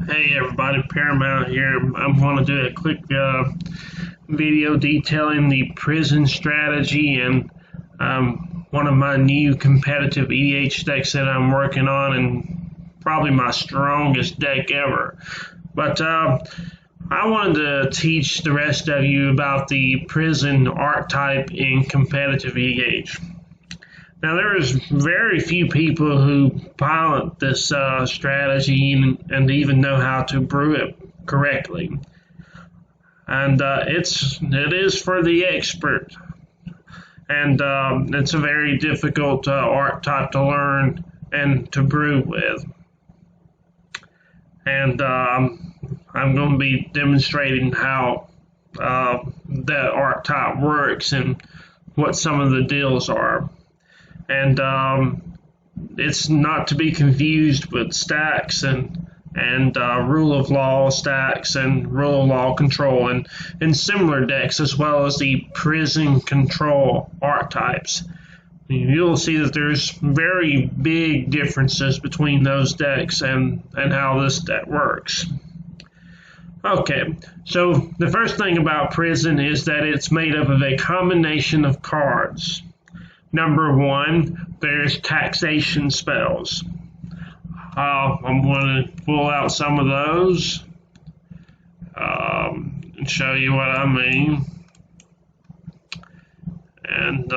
Hey everybody, Paramount here. I'm going to do a quick video detailing the prison strategy and one of my new competitive EDH decks that I'm working on, and probably my strongest deck ever. But I wanted to teach the rest of you about the prison archetype in competitive EDH. Now, there's very few people who pilot this strategy and even know how to brew it correctly. And it is for the expert. And it's a very difficult archetype to learn and to brew with. And I'm going to be demonstrating how that archetype works and what some of the deals are. And it's not to be confused with stacks and rule of law stacks and rule of law control and similar decks, as well as the prison control archetypes. You'll see that there's very big differences between those decks and how this deck works. Okay, so the first thing about prison is that it's made up of a combination of cards. Number one, there's taxation spells. I'm going to pull out some of those and show you what I mean. And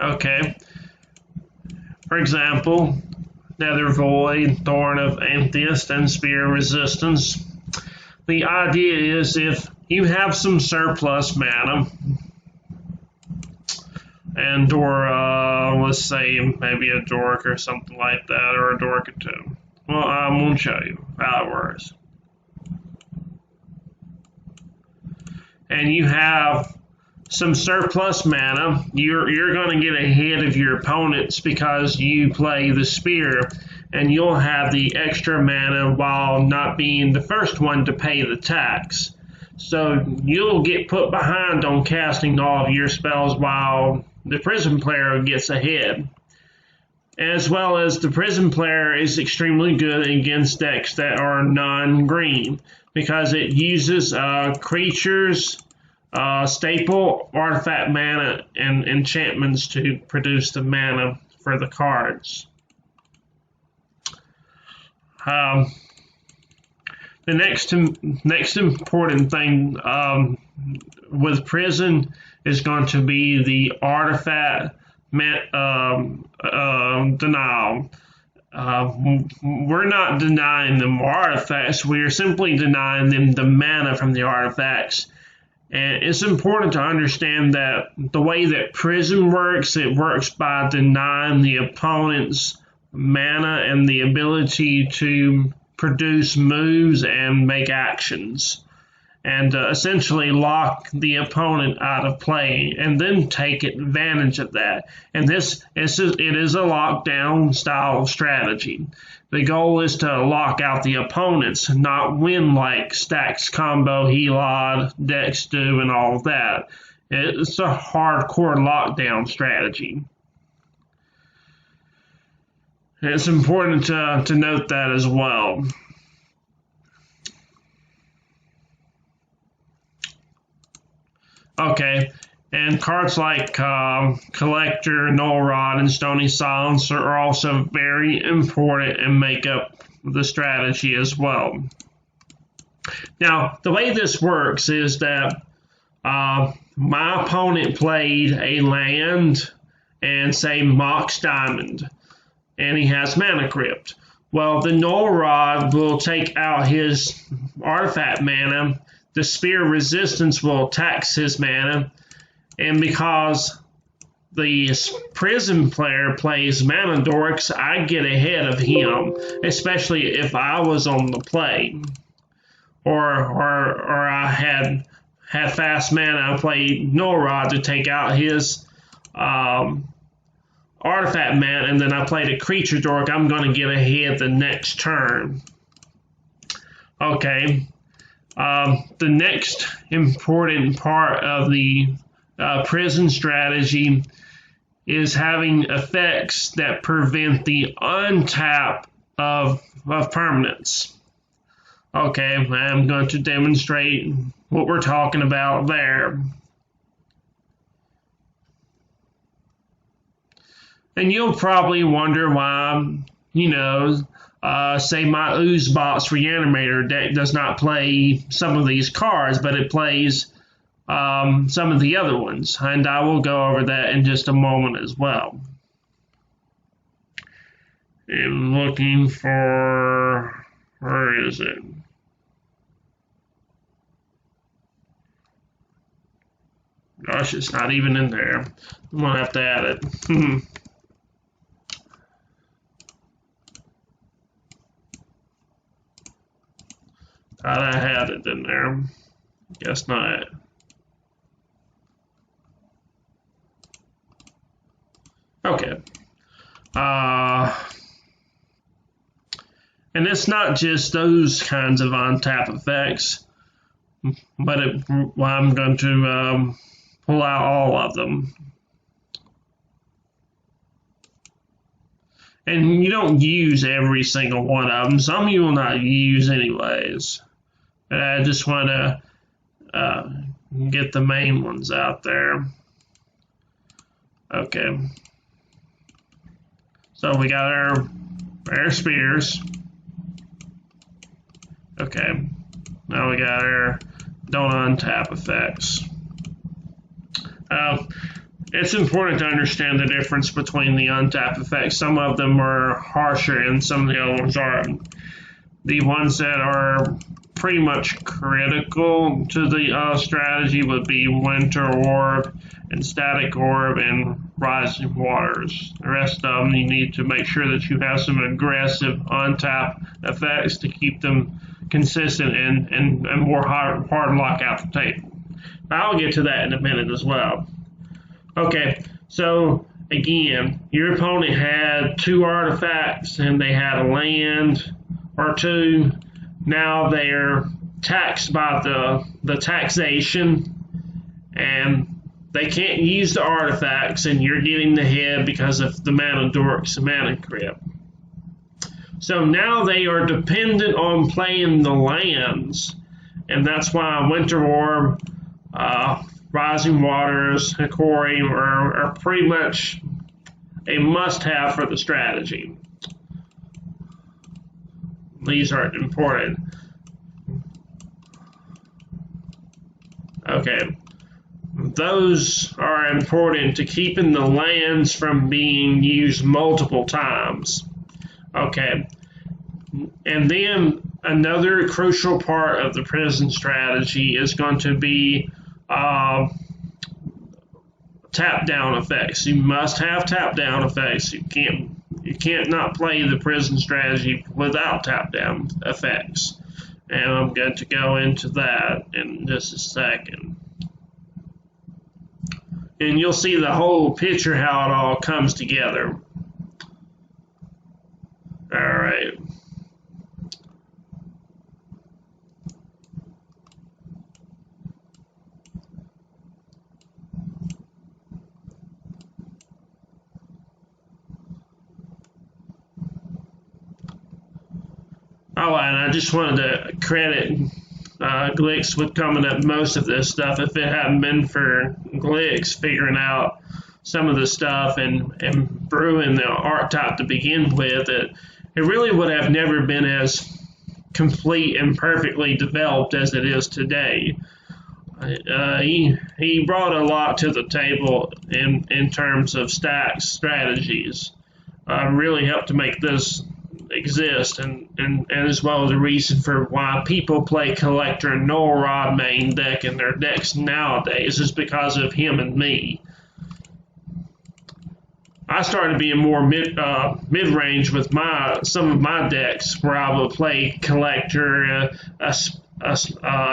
okay, for example, Nether Void, Thorn of Amethyst, and Spear Resistance. The idea is if you have some surplus mana, and or let's say maybe a dork or something like that, or a dork or two. Well, I'm going to show you how it works. And you have some surplus mana, you're going to get ahead of your opponents because you play the spear, and you'll have the extra mana while not being the first one to pay the tax. So you'll get put behind on casting all of your spells while the prison player gets ahead. As well as the prison player is extremely good against decks that are non-green because it uses creatures, staple, artifact mana, and enchantments to produce the mana for the cards. The next important thing with prison is going to be the artifact denial. We're not denying them artifacts, we are simply denying them the mana from the artifacts. And it's important to understand that the way that prison works, it works by denying the opponent's mana and the ability to produce moves and make actions, and essentially lock the opponent out of play and then take advantage of that. And it is a lockdown style of strategy. The goal is to lock out the opponents, not win like stacks, combo, helod, decks do, and all of that. It's a hardcore lockdown strategy. It's important to note that as well. Okay, and cards like Collector, Null Rod, and Stony Silencer are also very important and make up the strategy as well. Now, the way this works is that my opponent played a land and say Mox Diamond, and he has Mana Crypt. Well, the Null Rod will take out his artifact mana, the Spear Resistance will tax his mana, and because the prison player plays Mana Dorks, I get ahead of him, especially if I was on the play. Or I had fast mana, I played Null Rod to take out his artifact mana, and then I played a creature dork, I'm going to get ahead the next turn. Okay, the next important part of the prison strategy is having effects that prevent the untap of permanents. Okay, I'm going to demonstrate what we're talking about there. And you'll probably wonder why, say my Ooze Box Reanimator deck does not play some of these cards, but it plays some of the other ones. And I will go over that in just a moment as well. I'm looking for, where is it? Gosh, it's not even in there. I'm going to have to add it. Thought I had it in there. Guess not. Okay. And it's not just those kinds of on-tap effects, but I'm going to pull out all of them. And you don't use every single one of them. Some you will not use anyways. But I just want to get the main ones out there. Okay. So we got our spears. Okay. Now we got our don't untap effects. It's important to understand the difference between the untap effects. Some of them are harsher and some of the other ones aren't. The ones that are pretty much critical to the strategy would be Winter Orb and Static Orb and Rising Waters. The rest of them, you need to make sure that you have some aggressive untap effects to keep them consistent and more hard lock out the table. I'll get to that in a minute as well. Okay, so again, your opponent had 2 artifacts and they had a land or 2. Now they're taxed by the taxation and they can't use the artifacts, and you're getting the head because of the Mana Dorks and Mana Crypt. So now they are dependent on playing the lands, and that's why Winter Orb, Rising Waters, Hikori are pretty much a must-have for the strategy. These are important. Okay. Those are important to keeping the lands from being used multiple times. Okay. And then another crucial part of the prison strategy is going to be tap down effects. You must have tap down effects. You can't not play the prison strategy without tap down effects. And I'm going to go into that in just a second. And you'll see the whole picture, how it all comes together. All right. Oh, and I just wanted to credit Glix with coming up with most of this stuff. If it hadn't been for Glix figuring out some of the stuff and brewing the archetype to begin with, it really would have never been as complete and perfectly developed as it is today. He brought a lot to the table in terms of Stax strategies. Really helped to make this exist, and as well as the reason for why people play Collector and Null Rod main deck in their decks nowadays is because of him and me. I started being more mid-range with some of my decks where I would play Collector, a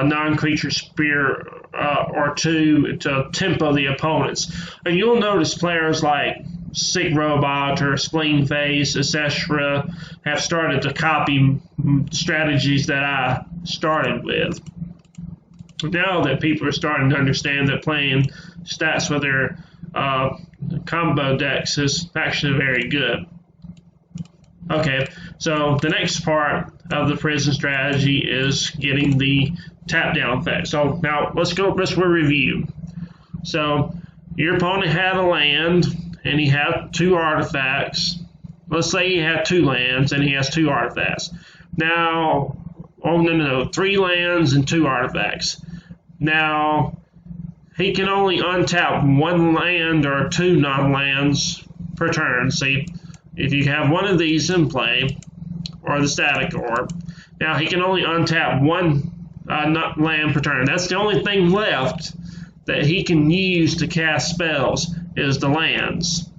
non-creature spear or 2 to tempo the opponents. And you'll notice players like Sick Robot or Spleen Face, etc. have started to copy strategies that I started with. Now that people are starting to understand that playing stats with their combo decks is actually very good. Okay, so the next part of the prison strategy is getting the tap down effect. So now let's review. So your opponent had a land and he had 2 artifacts. Let's say he had 2 lands and he has 2 artifacts. Now, 3 lands and 2 artifacts. Now, he can only untap 1 land or 2 non-lands per turn. See, if you have one of these in play, or the static orb, now he can only untap 1 land per turn. That's the only thing left that he can use to cast spells is the lands.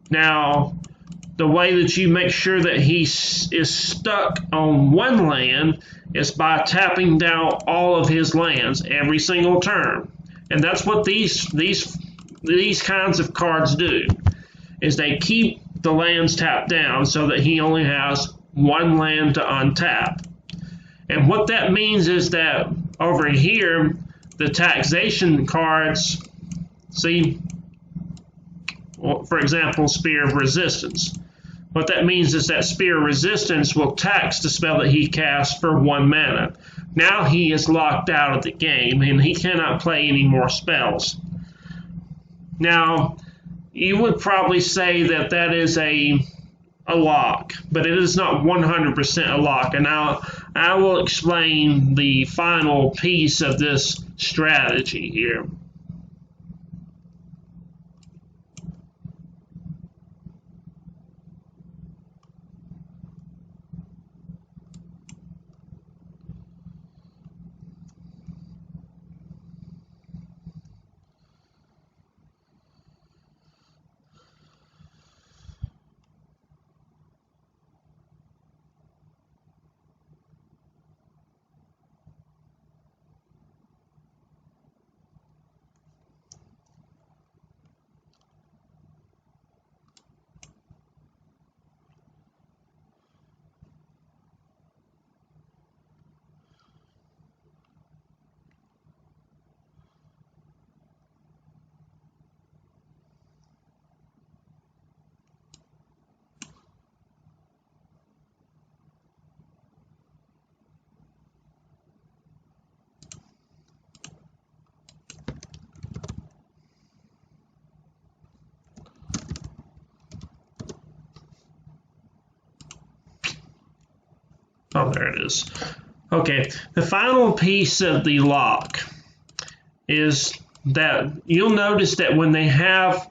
Now, the way that you make sure that he is stuck on 1 land is by tapping down all of his lands every single turn. And that's what these kinds of cards do, is they keep the lands tapped down so that he only has 1 land to untap. And what that means is that over here, the taxation cards, see, for example, Spear of Resistance. What that means is that Spear of Resistance will tax the spell that he casts for 1 mana. Now he is locked out of the game and he cannot play any more spells. Now, you would probably say that that is a lock, but it is not 100% a lock. And I will explain the final piece of this strategy here. Oh, there it is. Okay, the final piece of the lock is that you'll notice that when they have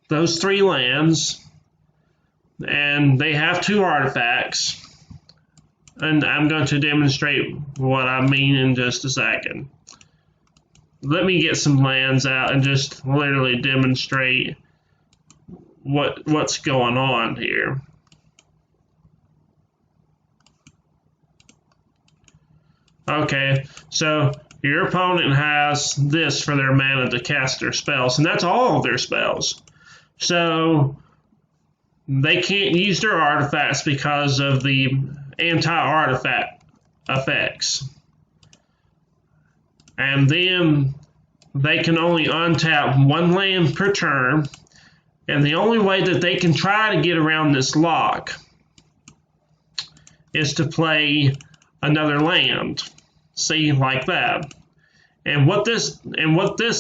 those 3 lands and they have 2 artifacts, and I'm going to demonstrate what I mean in just a second. Let me get some lands out and just literally demonstrate what's going on here. Okay, so your opponent has this for their mana to cast their spells, and that's all of their spells. So they can't use their artifacts because of the anti-artifact effects. And then they can only untap 1 land per turn, and the only way that they can try to get around this lock is to play another land. See, like that. And what this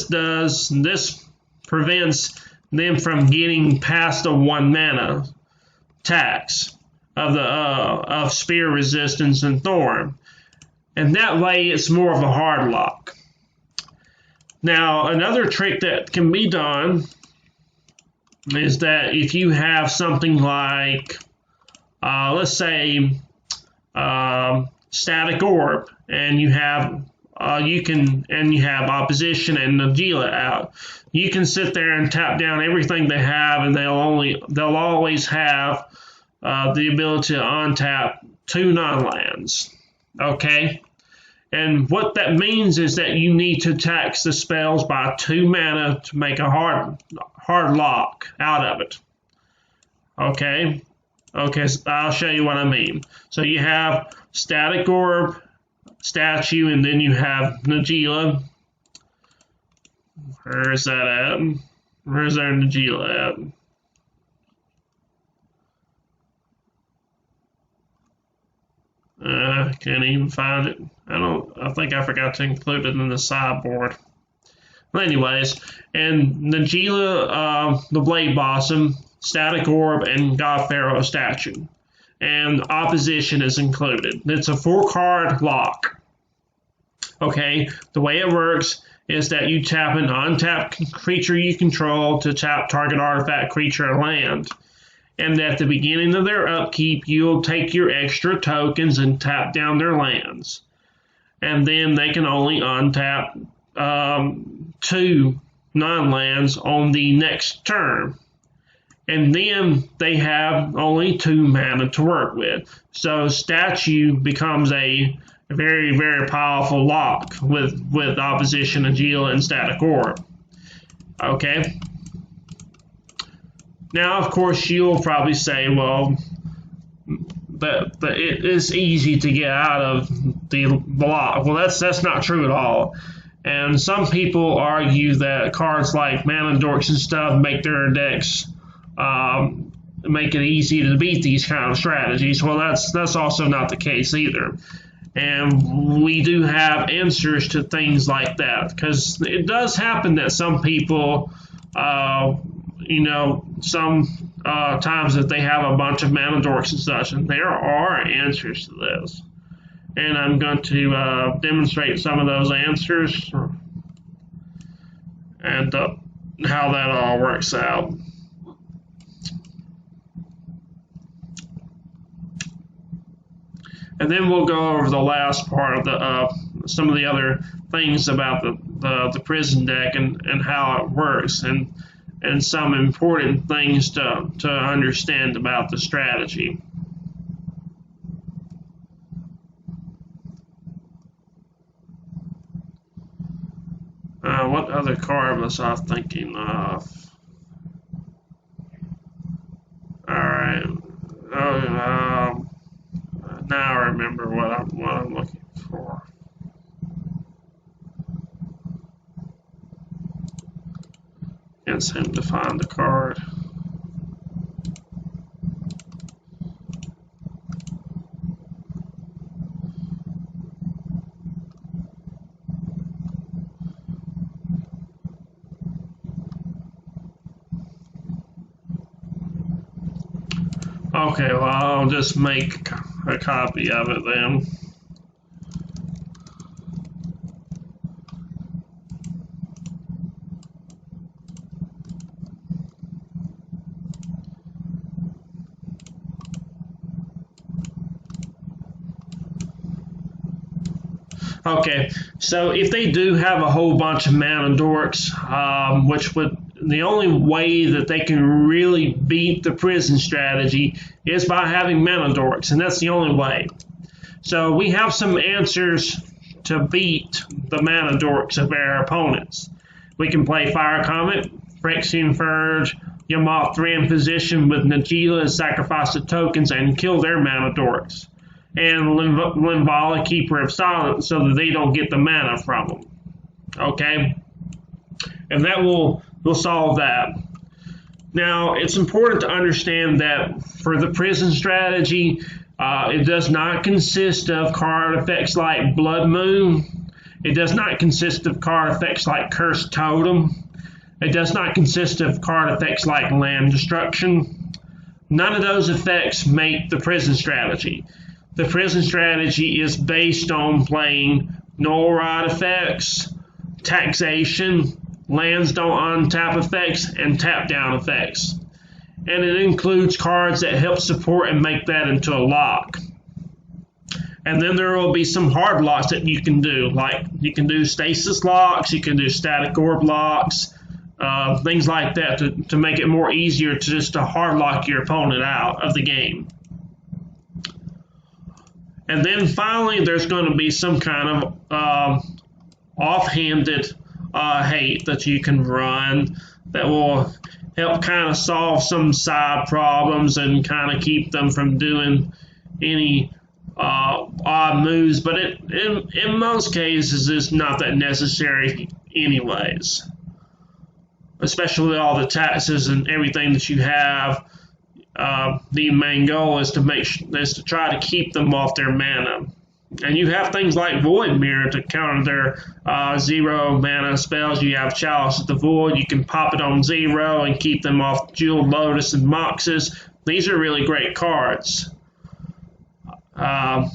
does, this prevents them from getting past a 1 mana tax of Spear Resistance and Thorn. And that way it's more of a hard lock. Now, another trick that can be done is that if you have something like, let's say, Static Orb, and you have opposition and Nagila out, you can sit there and tap down everything they have, and they'll always have the ability to untap 2 non-lands. Okay, and what that means is that you need to tax the spells by 2 mana to make a hard lock out of it. Okay, so I'll show you what I mean. So you have Static Orb, Statue, and then you have Nagila. Where is that at? Where's our Najeela at? Can't even find it. I think I forgot to include it in the sideboard. But anyways, and Najeela, the Blade Blossom, Static Orb, and God Pharaoh statue. And opposition is included. It's a 4-card lock. Okay, the way it works is that you tap an untapped creature you control to tap target artifact, creature, or land. And at the beginning of their upkeep, you'll take your extra tokens and tap down their lands. And then they can only untap 2 non-lands on the next turn. And then they have only 2 mana to work with. So statue becomes a very, very powerful lock with opposition, Najeela, and Static Orb. Okay. Now, of course, you'll probably say, well, but it is easy to get out of the lock. Well, that's not true at all. And some people argue that cards like Mana Dorks and stuff make their decks make it easy to beat these kind of strategies. Well, that's also not the case either. And we do have answers to things like that, because it does happen that some people, some times that they have a bunch of Mana Dorks and such, and there are answers to this. And I'm going to demonstrate some of those answers and how that all works out. And then we'll go over the last part of the some of the other things about the prison deck and how it works, and some important things to understand about the strategy. What other card was I thinking of? Alright. Now I remember what I'm looking for. Can't seem to find the card. Okay, well, I'll just make a copy of it then. Okay, so if they do have a whole bunch of Mana Dorks, the only way that they can really beat the prison strategy is by having Mana Dorks, and that's the only way. So we have some answers to beat the Mana Dorks of our opponents. We can play Fire Comet, Phyrexian Verge, Yamath 3 in position with Najeela, sacrifice the tokens, and kill their Mana Dorks. And Linvala, Keeper of Silence, so that they don't get the mana from them. Okay? And that will solve that. Now, it's important to understand that for the prison strategy, it does not consist of card effects like Blood Moon. It does not consist of card effects like Cursed Totem. It does not consist of card effects like Land Destruction. None of those effects make the prison strategy. The prison strategy is based on playing null rod effects, taxation, lands don't untap effects, and tap down effects. And it includes cards that help support and make that into a lock. And then there will be some hard locks that you can do, like you can do stasis locks, you can do static orb locks, things like that to make it more easier to just to hard lock your opponent out of the game. And then finally, there's going to be some kind of offhanded hate that you can run that will help kind of solve some side problems and kind of keep them from doing any odd moves. But in most cases, it's not that necessary anyways. especially with all the taxes and everything that you have. The main goal is to try to keep them off their mana. And you have things like Void Mirror to counter their 0 mana spells. You have Chalice of the Void. You can pop it on 0 and keep them off Jeweled Lotus and Moxes. These are really great cards. And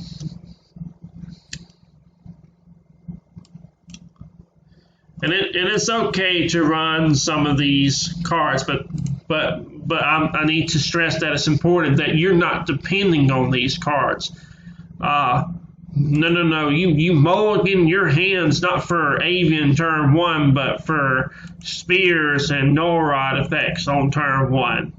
it's okay to run some of these cards, but I need to stress that it's important that you're not depending on these cards. No. You mulligan your hands not for Avian turn 1, but for Spears and Norod effects on turn 1.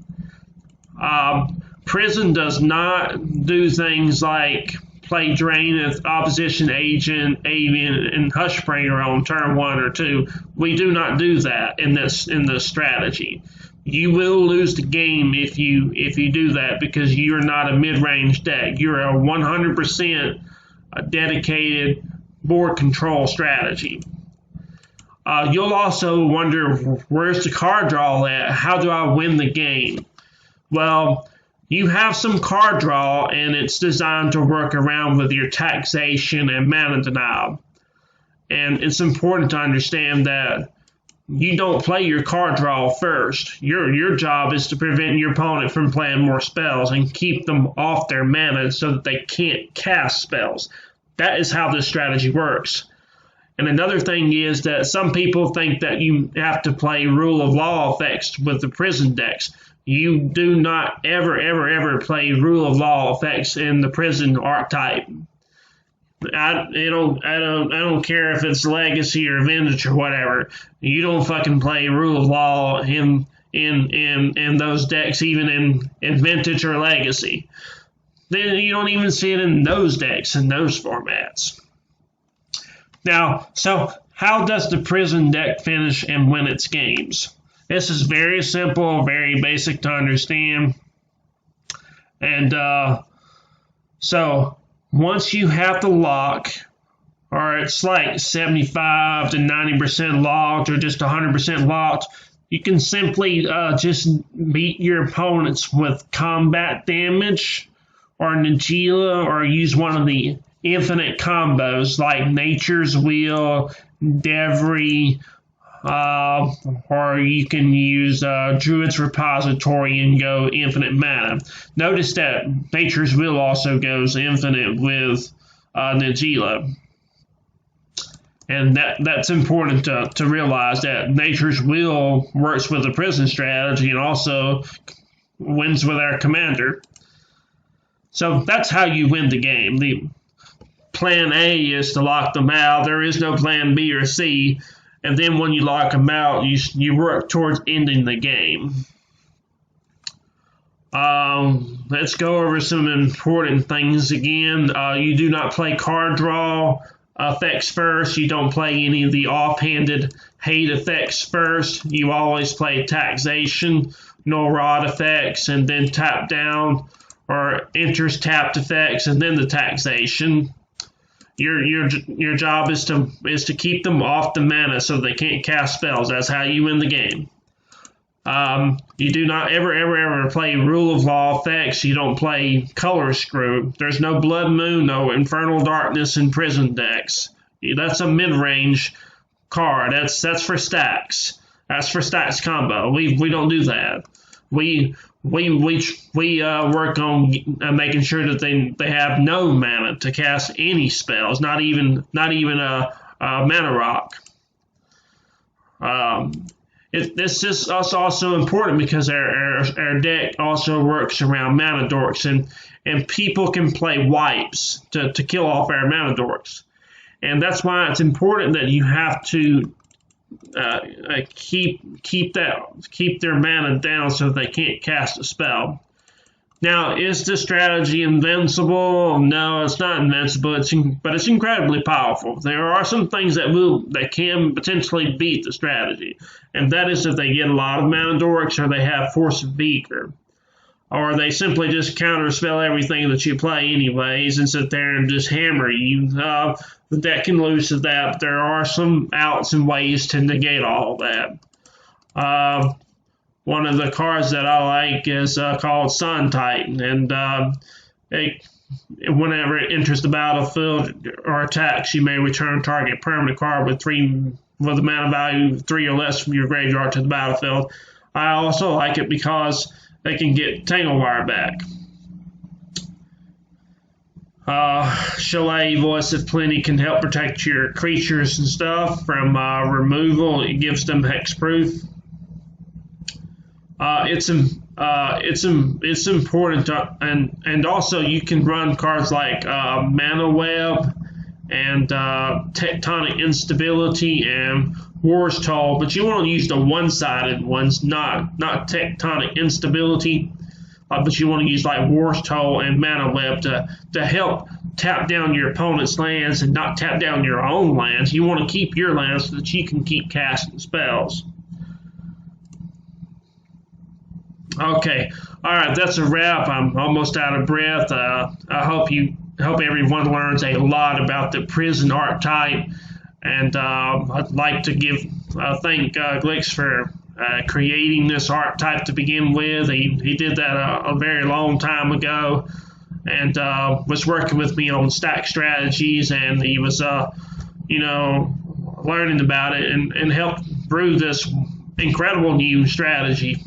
Prison does not do things like play Draenith, Opposition Agent, Avian, and Hushbringer on turn 1 or 2. We do not do that in this strategy. You will lose the game if you do that, because you're not a mid-range deck. You're a 100% dedicated board control strategy. You'll also wonder, where's the card draw at? How do I win the game? Well, you have some card draw, and it's designed to work around with your taxation and mana denial. And it's important to understand that you don't play your card draw first. Your job is to prevent your opponent from playing more spells and keep them off their mana so that they can't cast spells. That is how this strategy works. And another thing is that some people think that you have to play Rule of Law effects with the Prison decks. You do not ever play Rule of Law effects in the Prison archetype. I don't care if it's Legacy or Vintage or whatever. You don't fucking play Rule of Law in those decks, even in Vintage or Legacy. Then you don't even see it in those decks, in those formats. Now, so how does the Prison deck finish and win its games? This is very simple, very basic to understand. And so once you have the lock, or it's like 75 to 90% locked or just 100% locked, you can simply just beat your opponents with combat damage or Nagila, or use one of the infinite combos like Nature's Wheel, Derevi, or you can use Druid's Repository and go infinite mana. Notice that Nature's Wheel also goes infinite with Nagila. And that's important to realize, that Nature's Wheel works with the Prison strategy and also wins with our commander. So that's how you win the game. The plan A is to lock them out. There is no plan B or C. And then when you lock them out, you work towards ending the game. Let's go over some important things again. You do not play card draw effects first. You don't play any of the offhanded hate effects first. You always play taxation, no rod effects, and then tap down, or enters tapped effects, and then the taxation. Your job is to keep them off the mana so they can't cast spells. That's how you win the game. You do not ever play Rule of Law effects. You don't play Color Screw. There's no Blood Moon, no Infernal Darkness in Prison decks. That's a mid-range card. That's for stacks. That's for stacks combo. We don't do that. We work on making sure that they have no mana to cast any spells, not even a mana rock. This is also important because our deck also works around mana dorks, and people can play wipes to kill off our mana dorks, and that's why it's important that you have to keep their mana down so they can't cast a spell. Now, is this strategy invincible? No, it's not invincible, but it's incredibly powerful. There are some things that can potentially beat the strategy, and that is if they get a lot of mana dorks, or they have Force of Beaker, or they simply just counterspell everything that you play anyways and sit there and just hammer you. The deck can lose to that, but there are some outs and ways to negate all that. One of the cards that I like is called Sun Titan, and whenever it enters the battlefield or attacks, you may return target permanent card with a mana value 3 or less from your graveyard to the battlefield. I also like it because they can get Tanglewire back. Chalet Voice of Plenty can help protect your creatures and stuff from removal. It gives them hexproof. It's important to, and also you can run cards like Mana Web and Tectonic Instability and War's Toll, but you want to use the one-sided ones, not Tectonic Instability, but you want to use like War's Toll and Mana Web to help tap down your opponent's lands and not tap down your own lands. You want to keep your lands so that you can keep casting spells. Okay, all right, that's a wrap. I'm almost out of breath. I hope everyone learns a lot about the prison archetype, and I'd like to thank Glix for creating this archetype to begin with. He did that a very long time ago, and was working with me on stack strategies, and he was learning about it and helped brew this incredible new strategy.